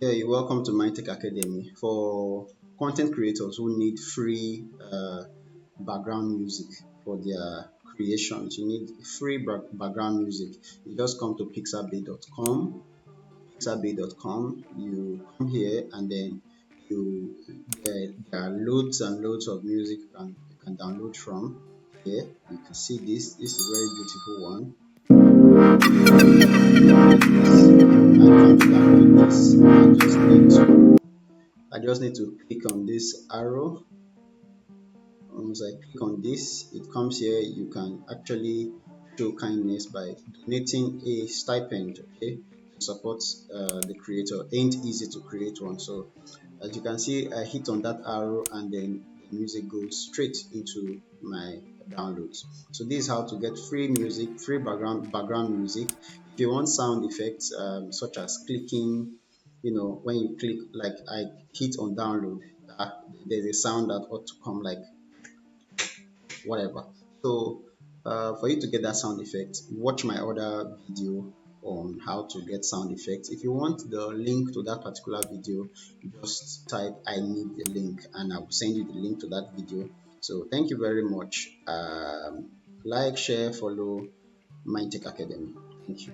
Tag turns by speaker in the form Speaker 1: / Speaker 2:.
Speaker 1: Hey, welcome to MindTech Academy. For content creators who need free background music for their creations, you need free background music. You just come to pixabay.com, pixabay.com. You come here and then you there are loads and loads of music you can download from here. You can see this. This is a very beautiful one. I come to download this. I just need to click on this arrow. Once I click on this, it comes here. You can actually show kindness by donating a stipend, okay, to support the creator. Ain't easy to create one. So as you can see, I hit on that arrow and then the music goes straight into my downloads. So this is how to get free music, free background music. If you want sound effects, such as clicking, when you click, like I hit on download, there's a sound that ought to come, like whatever. So for you to get that sound effect, watch my other video on how to get sound effects. If you want the link to that particular video, just type I need the link and I will send you the link to that video. So thank you very much. Like, share, follow MindTech Academy. Thank you.